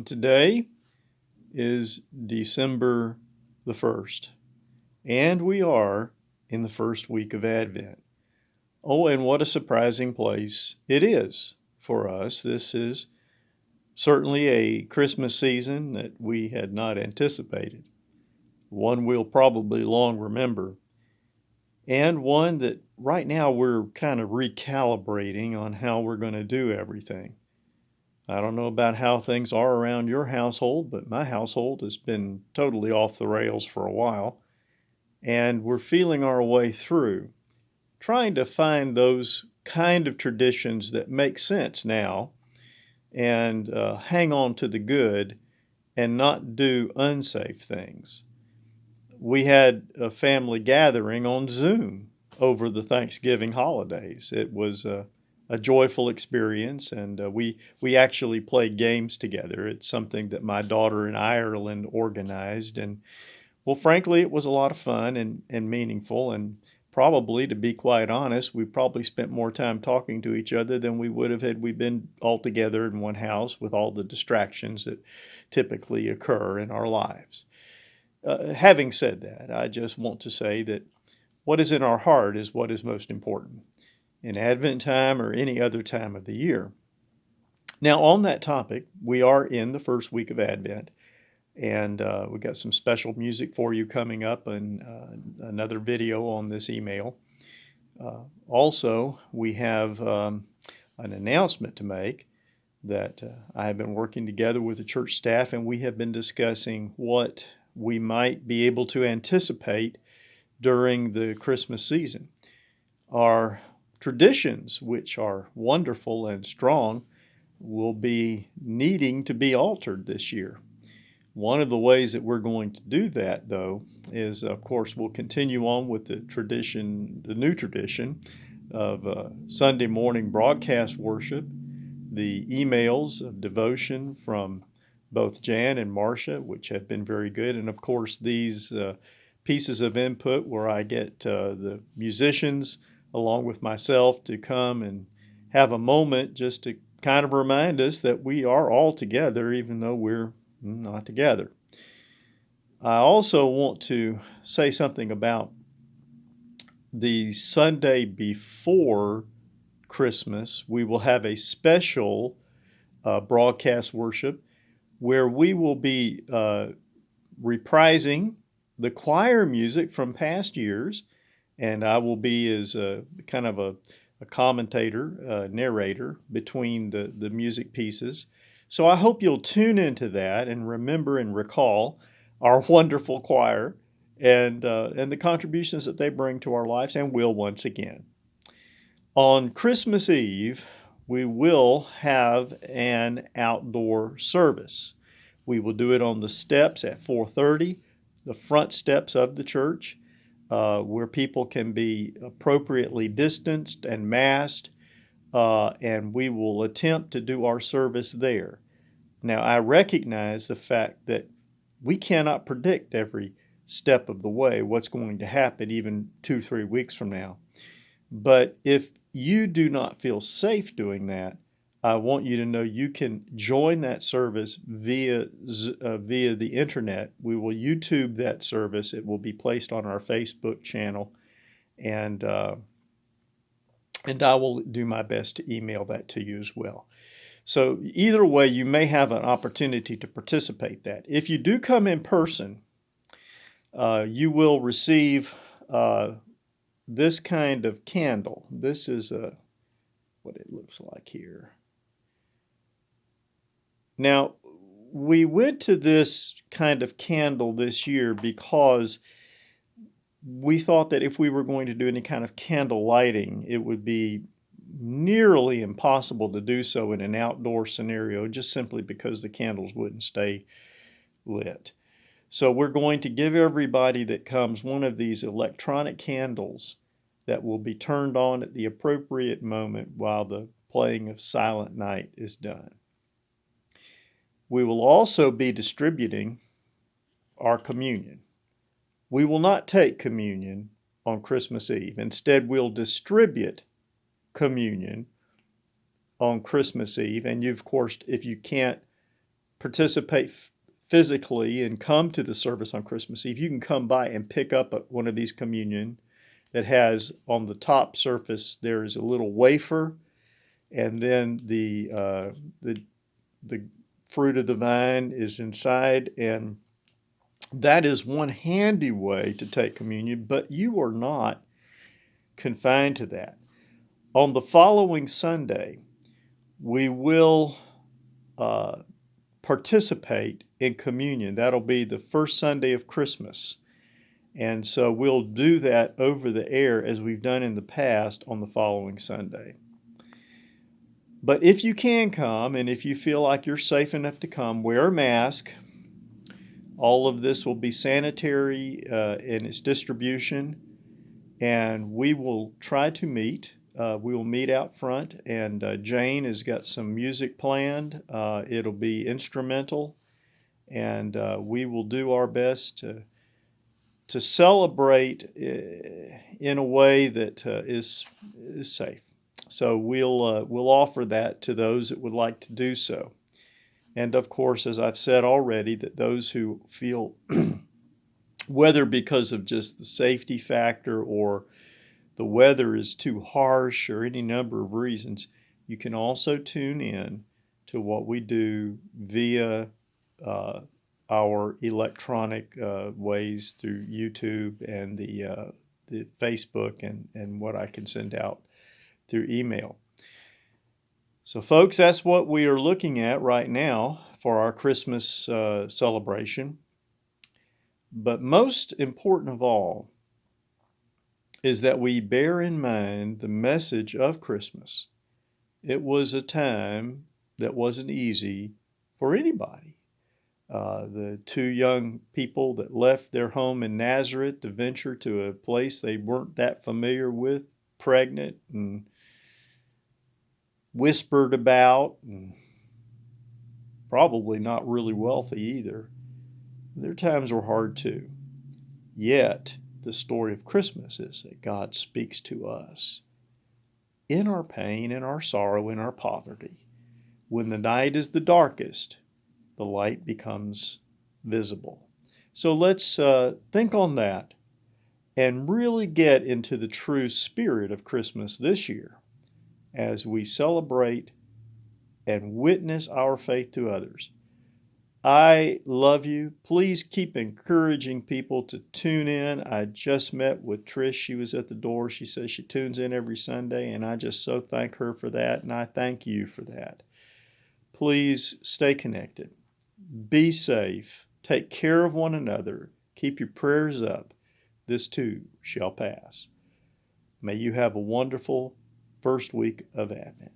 Today is December the 1st, and we are in the first week of Advent. Oh, and what a surprising place it is for us. This is certainly a Christmas season that we had not anticipated, one we'll probably long remember, and one that right now we're kind of recalibrating on how we're going to do everything. I don't know about how things are around your household, but my household has been totally off the rails for a while, and we're feeling our way through, trying to find those kind of traditions that make sense now and hang on to the good and not do unsafe things. We had a family gathering on Zoom over the Thanksgiving holidays. It was a joyful experience, and we actually played games together. It's something that my daughter in Ireland organized, and well, frankly, it was a lot of fun and meaningful, and probably, to be quite honest, we probably spent more time talking to each other than we would have had we been all together in one house with all the distractions that typically occur in our lives. Having said that, I just want to say that what is in our heart is what is most important in Advent time or any other time of the year. Now, on that topic, we are in the first week of Advent, and we got some special music for you coming up and another video on this email. Also, we have an announcement to make that I have been working together with the church staff, and we have been discussing what we might be able to anticipate during the Christmas season. Our traditions, which are wonderful and strong, will be needing to be altered this year. One of the ways that we're going to do that, though, is of course we'll continue on with the tradition, the new tradition of Sunday morning broadcast worship, the emails of devotion from both Jan and Marcia, which have been very good, and of course these pieces of input where I get the musicians along with myself to come and have a moment just to kind of remind us that we are all together, even though we're not together. I also want to say something about the Sunday before Christmas. We will have a special broadcast worship where we will be reprising the choir music from past years, and I will be as a kind of a commentator, narrator between the music pieces. So I hope you'll tune into that and remember and recall our wonderful choir and the contributions that they bring to our lives and will once again. On Christmas Eve, we will have an outdoor service. We will do it on the steps at 4:30, the front steps of the church, where people can be appropriately distanced and masked, and we will attempt to do our service there. Now, I recognize the fact that we cannot predict every step of the way what's going to happen even 2, 3 weeks from now. But if you do not feel safe doing that, I want you to know you can join that service via the internet. We will YouTube that service. It will be placed on our Facebook channel, and and I will do my best to email that to you as well. So either way, you may have an opportunity to participate that. If you do come in person, you will receive this kind of candle. This is what it looks like here. Now, we went to this kind of candle this year because we thought that if we were going to do any kind of candle lighting, it would be nearly impossible to do so in an outdoor scenario, just simply because the candles wouldn't stay lit. So we're going to give everybody that comes one of these electronic candles that will be turned on at the appropriate moment while the playing of Silent Night is done. We will also be distributing our communion. We will not take communion on Christmas Eve. Instead, we'll distribute communion on Christmas Eve. And you, of course, if you can't participate physically and come to the service on Christmas Eve, you can come by and pick up one of these communion that has on the top surface there's a little wafer, and then the fruit of the vine is inside, and that is one handy way to take communion, but you are not confined to that. On the following Sunday, we will participate in communion. That'll be the first Sunday of Christmas. And so we'll do that over the air as we've done in the past on the following Sunday. But if you can come, and if you feel like you're safe enough to come, wear a mask. All of this will be sanitary in its distribution, and we will try to meet. We will meet out front, and Jane has got some music planned. It'll be instrumental, and we will do our best to celebrate in a way that is safe. So we'll offer that to those that would like to do so. And of course, as I've said already, that those who feel, whether because of just the safety factor or the weather is too harsh or any number of reasons, you can also tune in to what we do via our electronic ways through YouTube and the Facebook and what I can send out through email. So folks, that's what we are looking at right now for our Christmas celebration. But most important of all is that we bear in mind the message of Christmas. It was a time that wasn't easy for anybody. The two young people that left their home in Nazareth to venture to a place they weren't that familiar with, pregnant and whispered about, and probably not really wealthy either. Their times were hard too. Yet, the story of Christmas is that God speaks to us in our pain, in our sorrow, in our poverty. When the night is the darkest, the light becomes visible. So let's think on that and really get into the true spirit of Christmas this year as we celebrate and witness our faith to others. I love you. Please keep encouraging people to tune in. I just met with Trish. She was at the door. She says she tunes in every Sunday, and I just so thank her for that, and I thank you for that. Please stay connected. Be safe. Take care of one another. Keep your prayers up. This too shall pass. May you have a wonderful first week of Advent.